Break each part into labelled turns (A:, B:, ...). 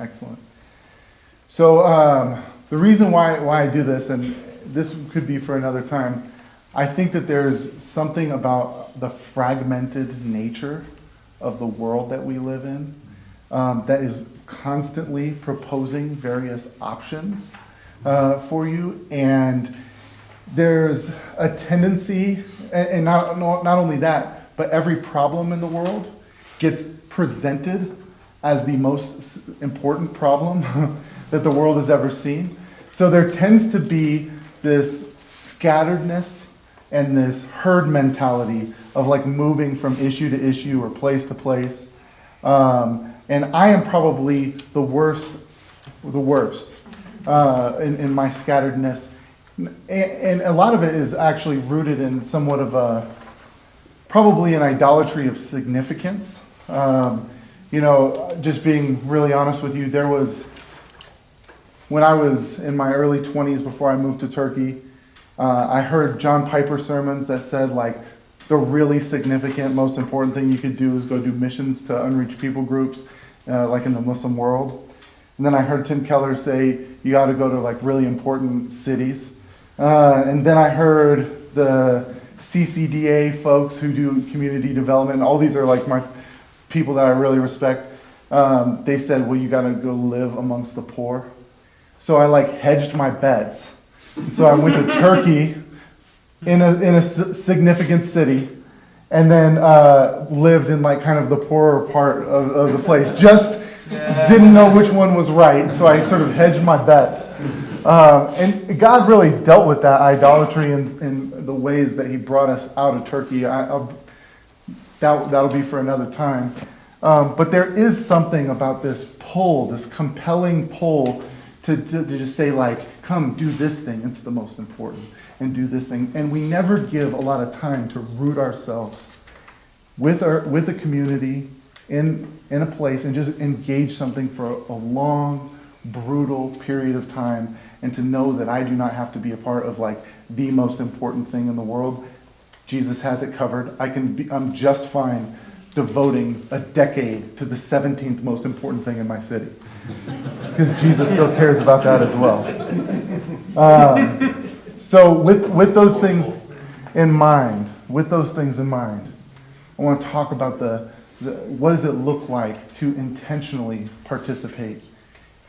A: Excellent. So the reason why I do this, and this could be for another time, I think that there's something about the fragmented nature of the world that we live in that is constantly proposing various options for you. And there's a tendency, and not only that, but every problem in the world gets presented as the most important problem that the world has ever seen. So there tends to be this scatteredness and this herd mentality of like moving from issue to issue or place to place. And I am probably the worst in my scatteredness. And a lot of it is actually rooted in somewhat of probably an idolatry of significance. Just being really honest with you, there was, when I was in my early 20s before I moved to Turkey, I heard John Piper sermons that said like the really significant, most important thing you could do is go do missions to unreached people groups, like in the Muslim world. And then I heard Tim Keller say you got to go to like really important cities. And then I heard the CCDA folks who do community development. All these are like my people that I really respect. They said, well, you got to go live amongst the poor. So I like hedged my bets. So I went to Turkey in a significant city, and then lived in like kind of the poorer part of the place. Just didn't know which one was right, so I sort of hedged my bets. And God really dealt with that idolatry in the ways that He brought us out of Turkey. That'll be for another time. But there is something about this pull, this compelling pull to just say like, come do this thing, it's the most important, and do this thing. And we never give a lot of time to root ourselves with a community in a place and just engage something for a long, brutal period of time, and to know that I do not have to be a part of like the most important thing in the world. Jesus has it covered. I'm just fine devoting a decade to the 17th most important thing in my city, because Jesus still cares about that as well. So with those things in mind, I want to talk about what does it look like to intentionally participate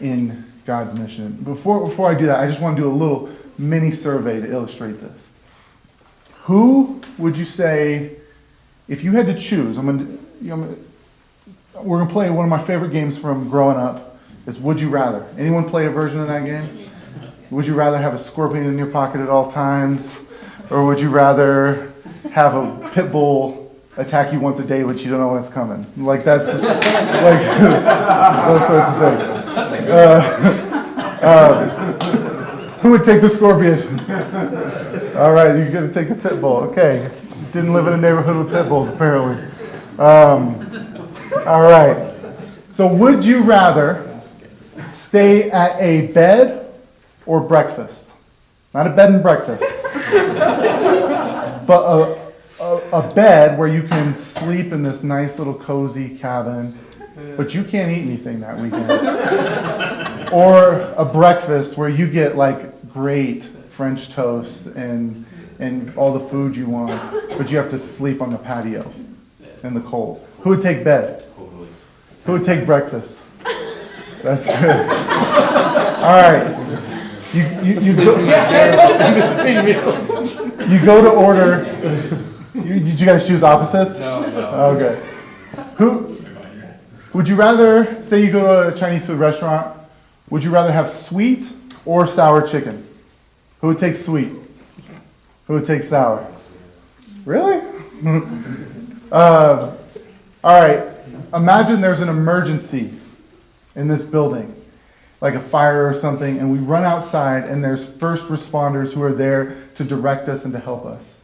A: in God's mission. Before I do that, I just want to do a little mini survey to illustrate this. Who would you say, if you had to choose, we're going to play one of my favorite games from growing up, is Would You Rather. Anyone play a version of that game? Would you rather have a scorpion in your pocket at all times? Or would you rather have a pit bull attack you once a day, but you don't know when it's coming? Like that's, like, those sorts of things. Who would take the scorpion? All right, you're going to take the pit bull. Okay. Didn't live in a neighborhood with pit bulls, apparently. All right. So would you rather stay at a bed or breakfast? Not a bed and breakfast. But a bed where you can sleep in this nice little cozy cabin, but you can't eat anything that weekend. Or a breakfast where you get like great French toast and all the food you want, but you have to sleep on the patio in the cold. Who would take bed? Who would take breakfast? That's good. All right. You go to order. Did you guys choose opposites?
B: No.
A: Okay. Who would you rather, say you go to a Chinese food restaurant, would you rather have sweet or sour chicken? Who would take sweet? Who would take sour? Really? All right. Imagine there's an emergency in this building, like a fire or something, and we run outside and there's first responders who are there to direct us and to help us.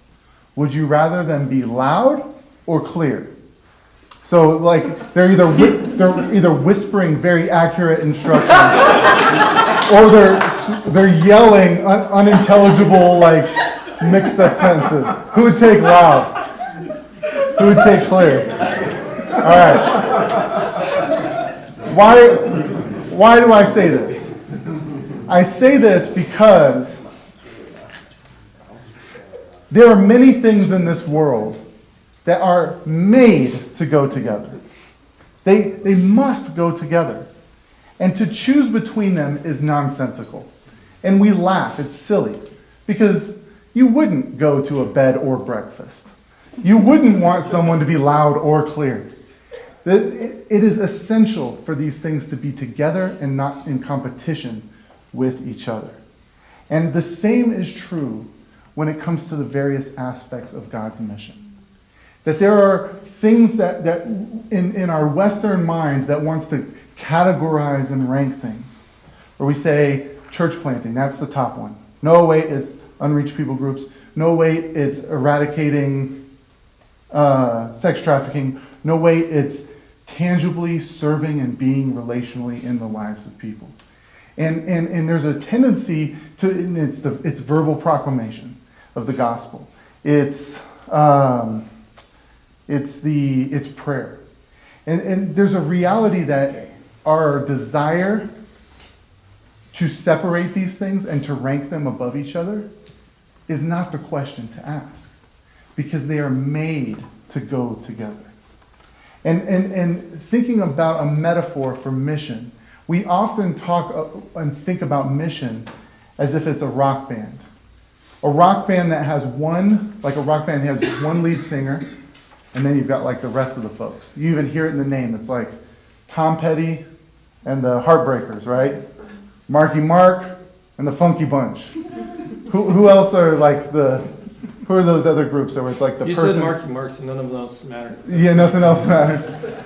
A: Would you rather them be loud or clear? So like they're either whispering very accurate instructions or they're yelling unintelligible like mixed up sentences. Who would take loud? Who would take clear? All right. Why do I say this? I say this because there are many things in this world that are made to go together. They must go together. And to choose between them is nonsensical. And we laugh, it's silly, because you wouldn't go to a bed or breakfast. You wouldn't want someone to be loud or clear. It is essential for these things to be together and not in competition with each other. And the same is true when it comes to the various aspects of God's mission. That there are things that in our Western mind that wants to categorize and rank things. Or we say church planting, that's the top one. No, wait, it's unreached people groups. No, wait, it's eradicating sex trafficking. No, wait, it's tangibly serving and being relationally in the lives of people. And there's a tendency to, and it's verbal proclamation of the gospel. It's prayer. And there's a reality that our desire to separate these things and to rank them above each other is not the question to ask, because they are made to go together. And thinking about a metaphor for mission, we often talk and think about mission as if it's a rock band. A rock band that has one lead singer, and then you've got like the rest of the folks. You even hear it in the name. It's like Tom Petty and the Heartbreakers, right? Marky Mark and the Funky Bunch. Who else are like who are those other groups where it's like the person? You said
B: Marky Mark, so none of those matter.
A: Yeah, nothing else matters.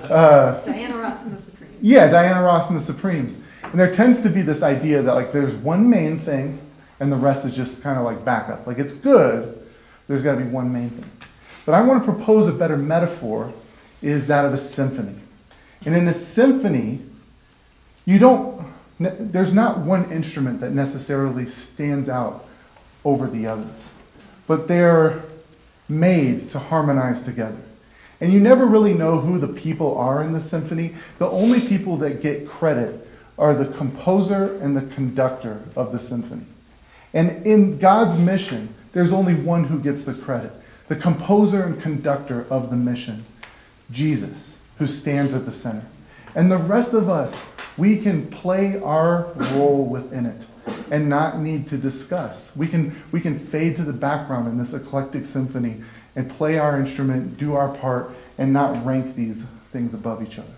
C: Diana Ross and the Supremes.
A: Yeah, Diana Ross and the Supremes. And there tends to be this idea that like there's one main thing and the rest is just kind of like backup. Like it's good, there's got to be one main thing. But I want to propose a better metaphor is that of a symphony. And in a symphony, there's not one instrument that necessarily stands out over the others, but they're made to harmonize together. And you never really know who the people are in the symphony. The only people that get credit are the composer and the conductor of the symphony. And in God's mission, there's only one who gets the credit. The composer and conductor of the mission, Jesus, who stands at the center. And the rest of us, we can play our role within it and not need to discuss. We can fade to the background in this eclectic symphony and play our instrument, do our part, and not rank these things above each other.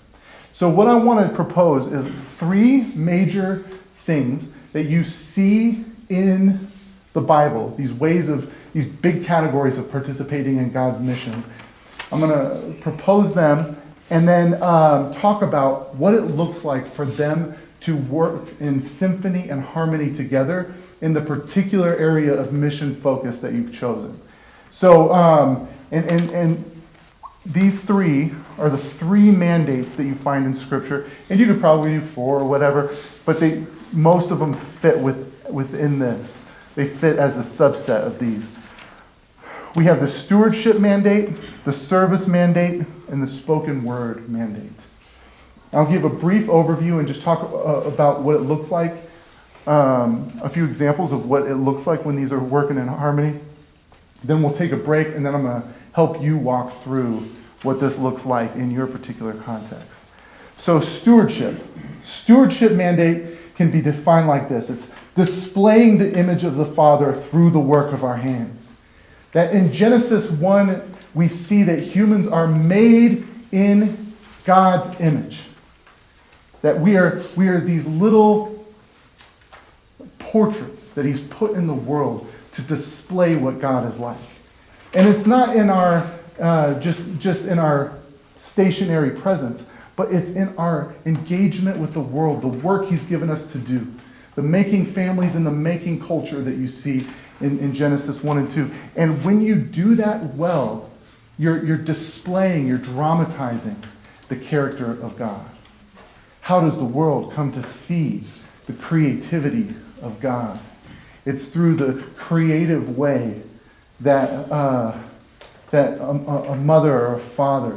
A: So what I want to propose is 3 major things that you see in the Bible, these big categories of participating in God's mission. I'm going to propose them and then talk about what it looks like for them to work in symphony and harmony together in the particular area of mission focus that you've chosen. So, and these 3 are the 3 mandates that you find in Scripture, and you could probably do 4 or whatever, but most of them fit within this. They fit as a subset of these. We have the stewardship mandate, the service mandate, and the spoken word mandate. I'll give a brief overview and just talk about what it looks like, a few examples of what it looks like when these are working in harmony. Then we'll take a break, and then I'm going to help you walk through what this looks like in your particular context. So stewardship. Stewardship mandate can be defined like this. It's displaying the image of the Father through the work of our hands. That in Genesis 1, we see that humans are made in God's image. That we are these little portraits that He's put in the world to display what God is like. And it's not in our just in our stationary presence, but it's in our engagement with the world, the work He's given us to do, the making families and the making culture that you see in Genesis 1 and 2. And when you do that well, you're displaying, you're dramatizing the character of God. How does the world come to see the creativity of God? It's through the creative way that a mother or a father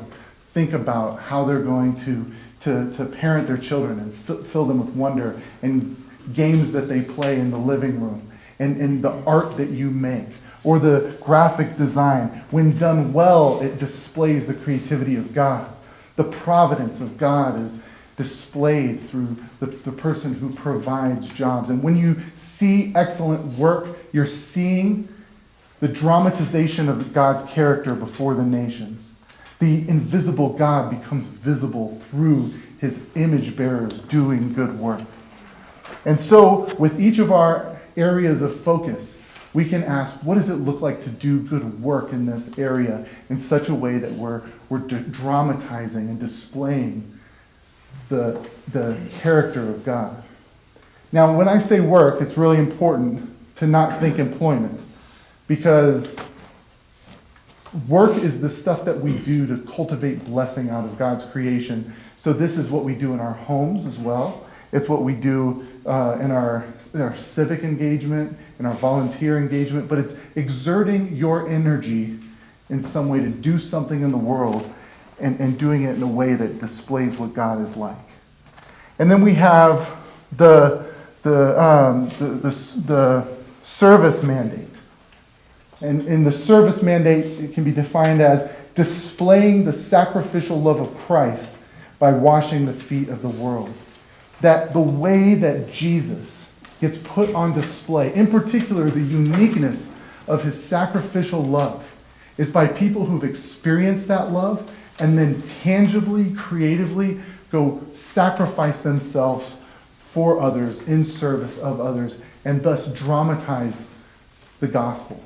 A: think about how they're going to to parent their children and fill them with wonder, and games that they play in the living room, and the art that you make, or the graphic design. When done well, it displays the creativity of God. The providence of God is displayed through the person who provides jobs. And when you see excellent work, you're seeing the dramatization of God's character before the nations. The invisible God becomes visible through his image bearers doing good work. And so, with each of our areas of focus, we can ask, what does it look like to do good work in this area in such a way that we're dramatizing and displaying the character of God? Now, when I say work, it's really important to not think employment, because work is the stuff that we do to cultivate blessing out of God's creation. So this is what we do in our homes as well. It's what we do in our civic engagement, in our volunteer engagement, but it's exerting your energy in some way to do something in the world, and doing it in a way that displays what God is like. And then we have the service mandate. And in the service mandate, it can be defined as displaying the sacrificial love of Christ by washing the feet of the world. That the way that Jesus gets put on display, in particular the uniqueness of his sacrificial love, is by people who've experienced that love and then tangibly, creatively go sacrifice themselves for others, in service of others, and thus dramatize the gospel.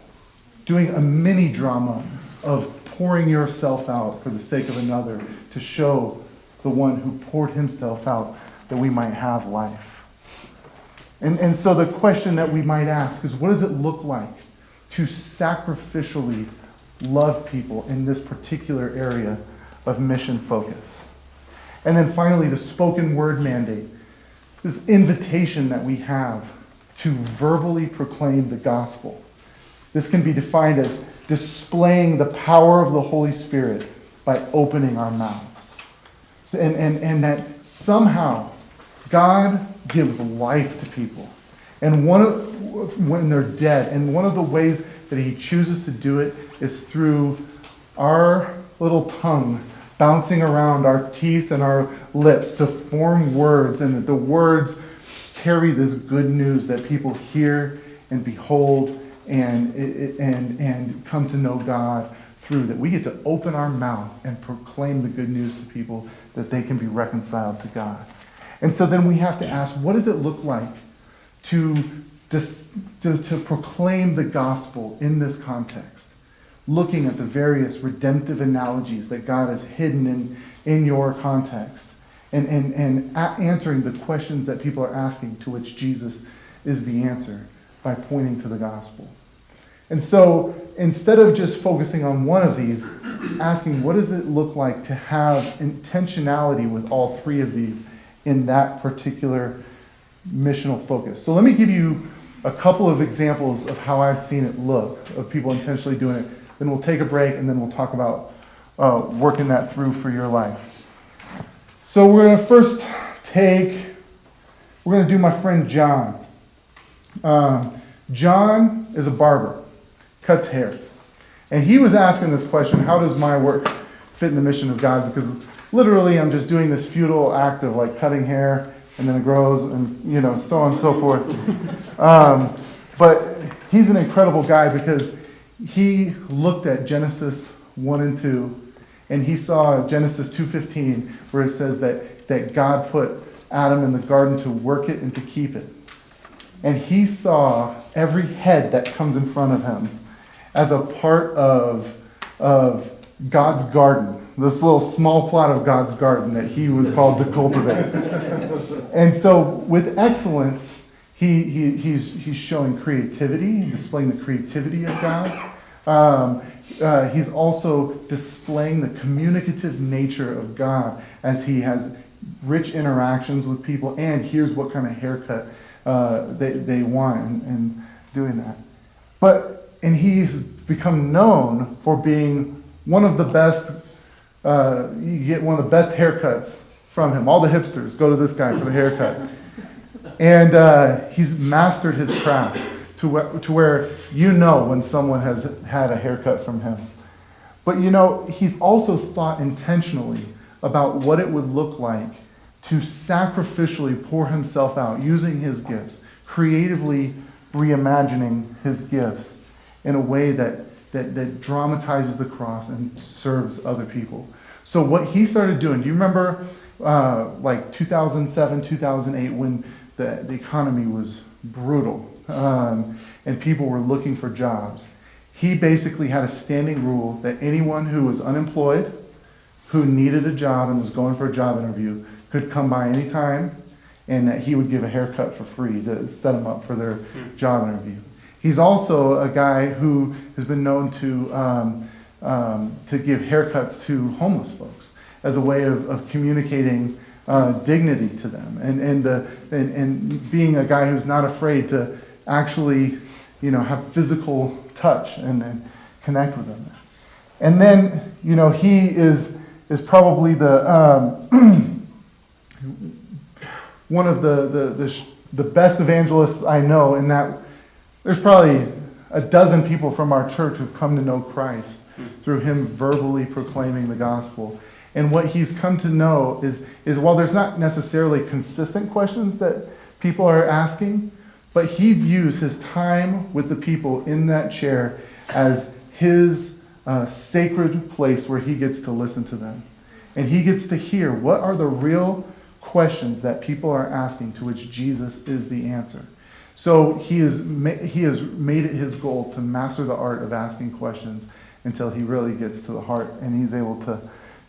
A: Doing a mini drama of pouring yourself out for the sake of another to show the one who poured himself out that we might have life. And so the question that we might ask is, what does it look like to sacrificially love people in this particular area of mission focus? And then finally, the spoken word mandate, this invitation that we have to verbally proclaim the gospel. This can be defined as displaying the power of the Holy Spirit by opening our mouths. So, and that somehow God gives life to people. And when they're dead, and one of the ways that he chooses to do it is through our little tongue bouncing around our teeth and our lips to form words, and that the words carry this good news that people hear and behold and come to know God through, that we get to open our mouth and proclaim the good news to people that they can be reconciled to God. And so then we have to ask, what does it look like to proclaim the gospel in this context? Looking at the various redemptive analogies that God has hidden in your context, and answering the questions that people are asking, to which Jesus is the answer by pointing to the gospel. And so instead of just focusing on one of these, asking what does it look like to have intentionality with all three of these in that particular missional focus. So let me give you a couple of examples of how I've seen it look, of people intentionally doing it. Then we'll take a break, and then we'll talk about working that through for your life. So we're going to first we're going to do my friend John. John is a barber, cuts hair. And he was asking this question, how does my work fit in the mission of God? Because literally I'm just doing this futile act of like cutting hair, and then it grows, and so on and so forth. But he's an incredible guy, because he looked at Genesis 1 and 2, and he saw Genesis 2:15, where it says that God put Adam in the garden to work it and to keep it. And he saw every head that comes in front of him as a part of God's garden, this little small plot of God's garden that he was called to cultivate. And so with excellence, he's showing creativity, displaying the creativity of God. He's also displaying the communicative nature of God as he has rich interactions with people, and here's what kind of haircut they want, and doing that. And he's become known for being one of the best, you get one of the best haircuts from him. All the hipsters go to this guy for the haircut. And he's mastered his craft to where you know when someone has had a haircut from him. But he's also thought intentionally about what it would look like to sacrificially pour himself out, using his gifts, creatively reimagining his gifts in a way that dramatizes the cross and serves other people. So what he started doing, do you remember like 2007, 2008, when the economy was brutal and people were looking for jobs? He basically had a standing rule that anyone who was unemployed, who needed a job and was going for a job interview, could come by anytime, and that he would give a haircut for free to set them up for their job interview. He's also a guy who has been known to give haircuts to homeless folks as a way of communicating dignity to them, and being a guy who's not afraid to actually have physical touch and connect with them. And then he is probably the one of the best evangelists I know, in that there's probably a dozen people from our church who've come to know Christ through him verbally proclaiming the gospel. And what he's come to know is while there's not necessarily consistent questions that people are asking, but he views his time with the people in that chair as his sacred place where he gets to listen to them. And he gets to hear what are the real questions that people are asking, to which Jesus is the answer. So he has made it his goal to master the art of asking questions until he really gets to the heart, and he's able to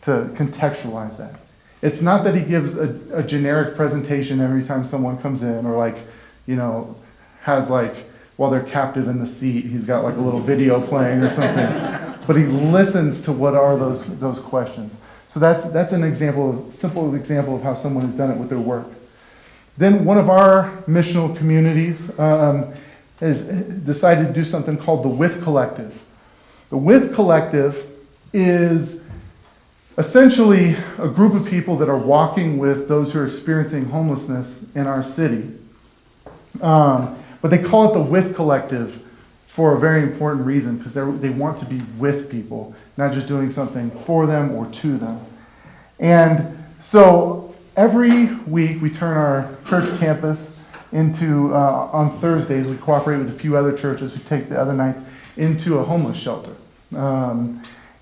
A: contextualize that. It's not that he gives a generic presentation every time someone comes in, or has while they're captive in the seat, he's got a little video playing or something. But he listens to what are those questions. So that's an simple example of how someone has done it with their work. Then one of our missional communities has decided to do something called the With Collective. The With Collective is essentially a group of people that are walking with those who are experiencing homelessness in our city. But they call it the With Collective for a very important reason, because they want to be with people, not just doing something for them or to them. And so every week we turn our church campus into, on Thursdays, we cooperate with a few other churches who take the other nights into a homeless shelter.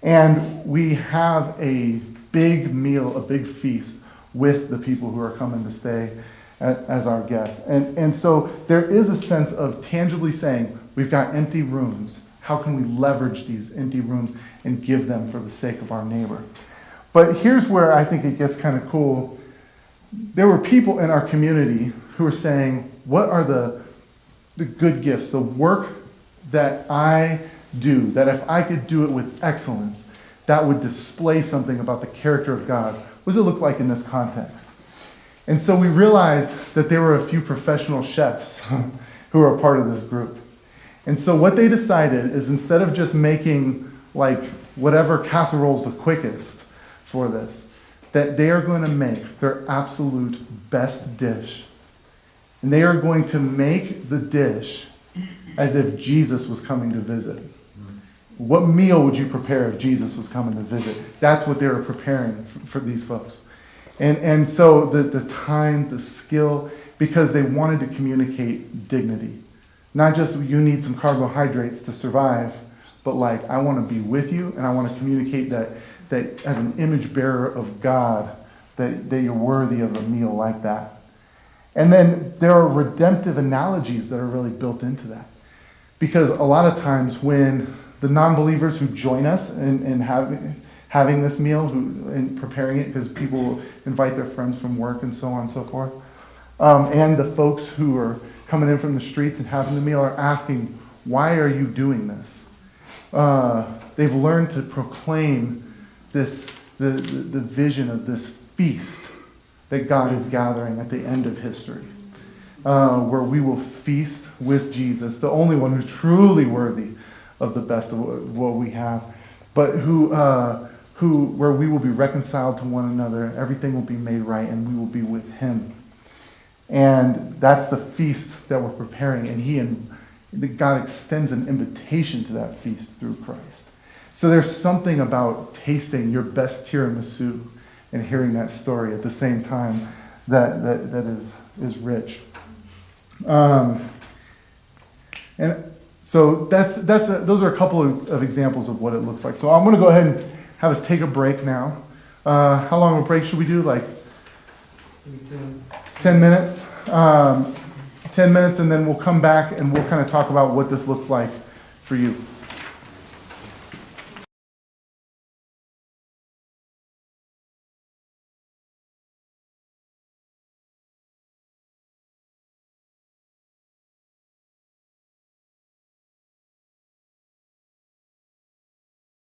A: And we have a big meal, a big feast with the people who are coming to stay as our guests. And so there is a sense of tangibly saying, we've got empty rooms. How can we leverage these empty rooms and give them for the sake of our neighbor? But here's where I think it gets kind of cool. There were people in our community who were saying, what are the good gifts, the work that I do, that if I could do it with excellence, that would display something about the character of God? What does it look like in this context? And so we realized that there were a few professional chefs who are a part of this group. And so what they decided is, instead of just making whatever casserole's the quickest for this, that they are going to make their absolute best dish. And they are going to make the dish as if Jesus was coming to visit. What meal would you prepare if Jesus was coming to visit? That's what they were preparing for these folks. And so the time, the skill, because they wanted to communicate dignity. Not just you need some carbohydrates to survive, but I want to be with you, and I want to communicate that as an image bearer of God, that you're worthy of a meal like that. And then there are redemptive analogies that are really built into that. Because a lot of times when the non-believers who join us in having this meal, and preparing it, because people invite their friends from work and so on and so forth, and the folks who are coming in from the streets and having the meal are asking, why are you doing this? They've learned to proclaim the vision of this feast that God is gathering at the end of history, where we will feast with Jesus, the only one who's truly worthy of the best of what we have, but who where we will be reconciled to one another, everything will be made right, and we will be with him. And that's the feast that we're preparing, and God extends an invitation to that feast through Christ. So there's something about tasting your best tiramisu and hearing that story at the same time that is rich. And so those are a couple of examples of what it looks like. So I'm going to go ahead and have us take a break now. How long of a break should we do? Like 10 minutes. 10 minutes, and then we'll come back and we'll kind of talk about what this looks like for you.